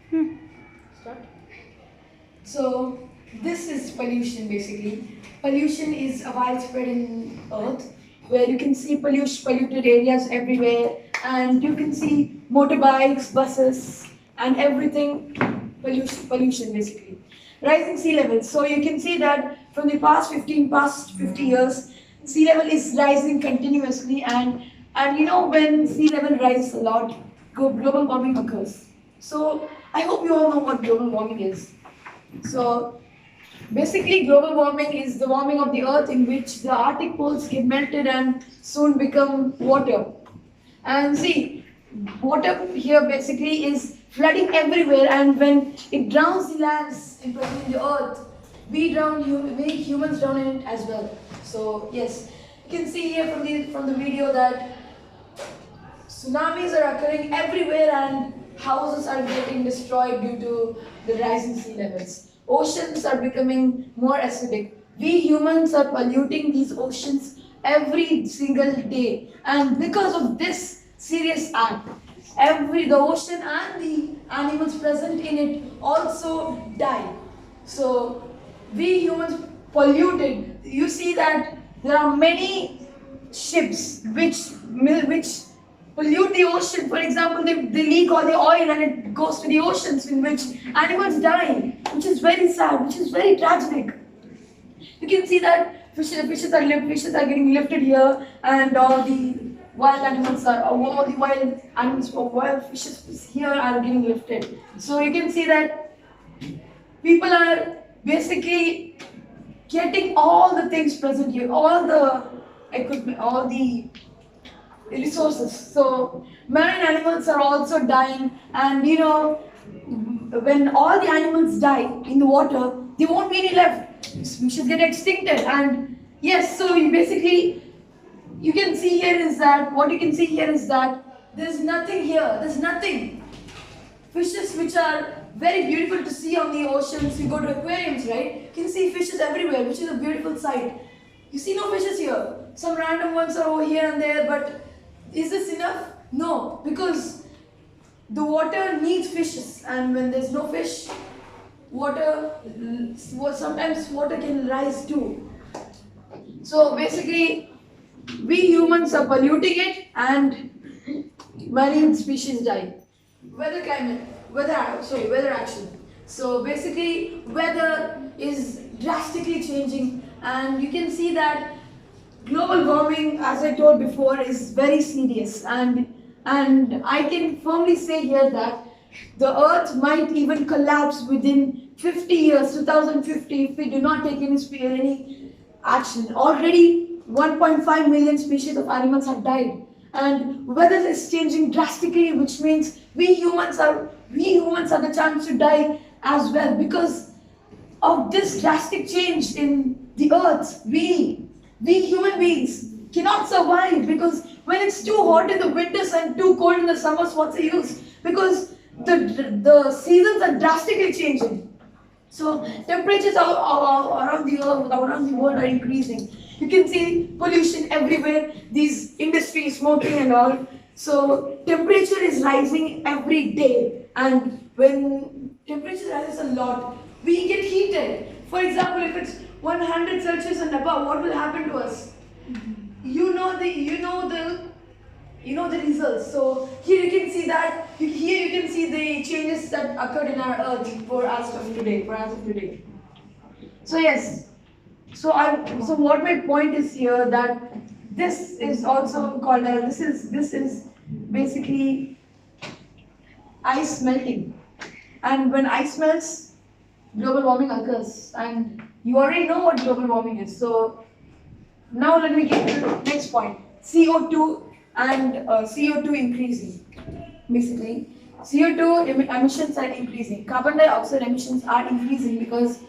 Start. So this is pollution basically. Pollution is a widespread in Earth where you can see polluted areas everywhere, and you can see motorbikes, buses, and everything pollution basically. Rising sea levels. So you can see that from the past 50 years, sea level is rising continuously, and you know when sea level rises a lot, global warming occurs. So I hope you all know what global warming is. So basically, global warming is the warming of the earth in which the Arctic poles get melted and soon become water. And see, water here basically is flooding everywhere, and when it drowns the lands in between the earth, we humans drown in it as well. So yes, you can see here from the video that tsunamis are occurring everywhere and houses are getting destroyed due to the rising sea levels. Oceans are becoming more acidic. We humans are polluting these oceans every single day. And because of this serious act, the ocean and the animals present in it also die. So we humans polluted. You see that there are many ships which pollute the ocean. For example, they leak all the oil and it goes to the oceans in which animals die, which is very sad, which is very tragic. You can see that fishes are getting lifted here, and all the wild fishes here are getting lifted. So you can see that people are basically getting all the things present here, all the equipment, all the resources. So marine animals are also dying, and you know, when all the animals die in the water, there won't be any left. Species get extincted, and yes, so you can see here is that what you can see here is that there's nothing here. There's nothing. Fishes which are very beautiful to see on the oceans. You go to aquariums, right? You can see fishes everywhere, which is a beautiful sight. You see no fishes here. Some random ones are over here and there, but is this enough? No, because the water needs fishes, and when there's no fish, sometimes water can rise too. So basically, we humans are polluting it, and marine species die. Weather action. So basically, weather is drastically changing, and you can see that global warming, as I told before, is very serious, and I can firmly say here that the Earth might even collapse within 50 years, 2050, if we do not take any action. Already, 1.5 million species of animals have died, and weather is changing drastically, which means we humans are the chance to die as well because of this drastic change in the Earth. We human beings cannot survive because when it's too hot in the winters and too cold in the summers, what's the use? Because the seasons are drastically changing. So temperatures around the earth, around the world are increasing. You can see pollution everywhere, these industries, smoking and all. So temperature is rising every day, and when temperature rises a lot, we get heated. For example, if it's 100 Celsius and above, what will happen to us? You know the results. So here you can see that. Here you can see the changes that occurred in our Earth for as of today. So yes. So what my point is here that this is also called this is basically ice melting, and when ice melts, global warming occurs, and you already know what global warming is. So now let me get to the next point: CO2 and CO2 increasing. Basically, CO2 emissions are increasing. Carbon dioxide emissions are increasing because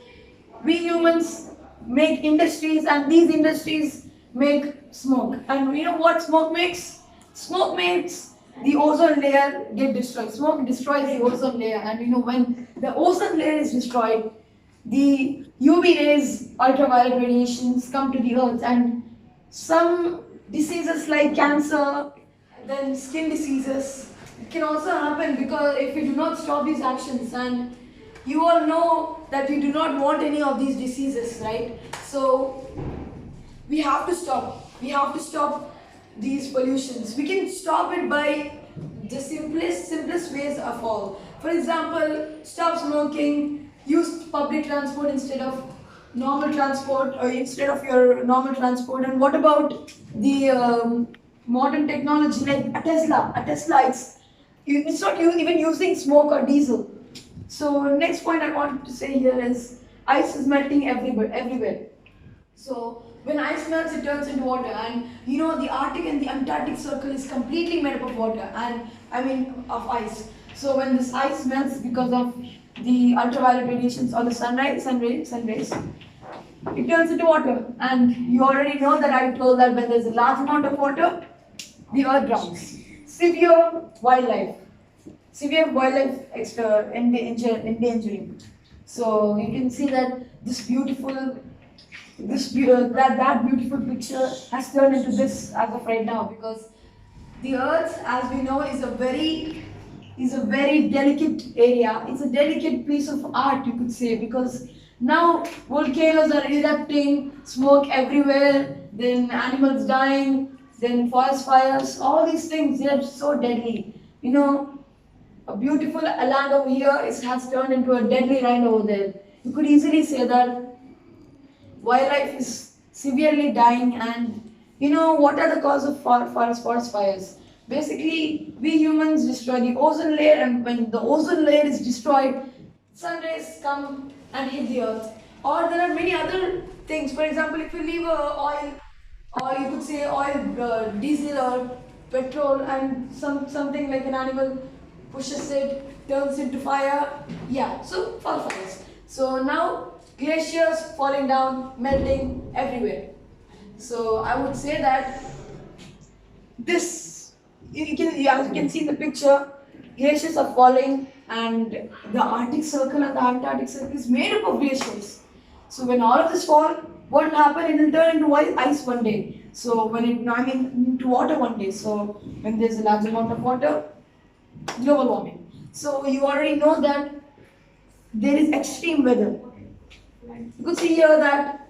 we humans make industries, and these industries make smoke. And you know what smoke makes? Smoke makes the ozone layer get destroyed. Smoke destroys the ozone layer, and you know when the ozone layer is destroyed, the UV rays, ultraviolet radiations come to the earth, and some diseases like cancer, then skin diseases, it can also happen because if we do not stop these actions, and you all know that we do not want any of these diseases, right? So we have to stop. We have to stop these pollutions. We can stop it by the simplest ways of all. For example, stop smoking, use public transport instead of normal transport, or instead of your normal transport. And what about the modern technology like a Tesla? A Tesla, it's not even using smoke or diesel. So next point I want to say here is ice is melting everywhere. So when ice melts, it turns into water, and you know the Arctic and the Antarctic Circle is completely made up of water, and I mean of ice. So when this ice melts because of the ultraviolet radiations or the sun rays, it turns into water. And you already know that I told that when there's a large amount of water, the earth drowns. Severe wildlife, endangering. So you can see that that beautiful picture has turned into this as of right now, because the earth, as we know, is a very delicate area. It's a delicate piece of art, you could say, because now volcanoes are erupting, smoke everywhere, then animals dying, then forest fires, all these things, they are so deadly. You know, a beautiful land over here has turned into a deadly land over there. You could easily say that wildlife is severely dying. And you know what are the cause of forest fires? Basically, we humans destroy the ozone layer, and when the ozone layer is destroyed, sun rays come and hit the earth. Or there are many other things. For example, if you leave oil, or you could say oil, diesel or petrol, and something like an animal pushes it, turns into fire. Yeah, so fires. So now glaciers falling down, melting everywhere. So I would say that this, as you can see in the picture, glaciers are falling, and the Arctic Circle and the Antarctic Circle is made up of glaciers. So when all of this fall, what will happen? It will turn into ice one day. So into water one day. So when there's a large amount of water, global warming. So you already know that there is extreme weather. You could see here that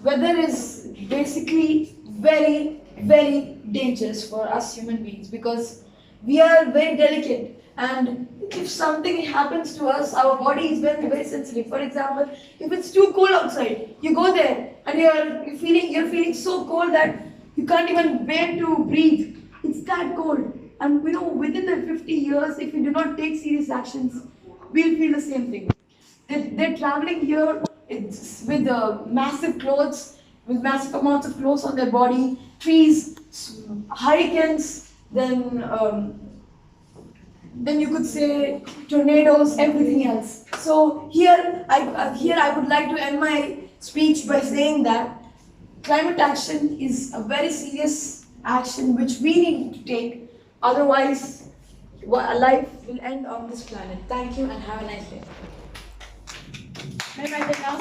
weather is basically very, very dangerous for us human beings, because we are very delicate, and if something happens to us, our body is very, very sensitive. For example, if it's too cold outside, you go there and you're feeling so cold that you can't even bear to breathe. It's that cold. And you know, within the 50 years, if we do not take serious actions, we'll feel the same thing. They're traveling here with massive clothes, with massive amounts of clothes on their body, trees, hurricanes, then you could say tornadoes, everything else. So here I would like to end my speech by saying that climate action is a very serious action which we need to take. Otherwise, life will end on this planet. Thank you and have a nice day. Bye bye now.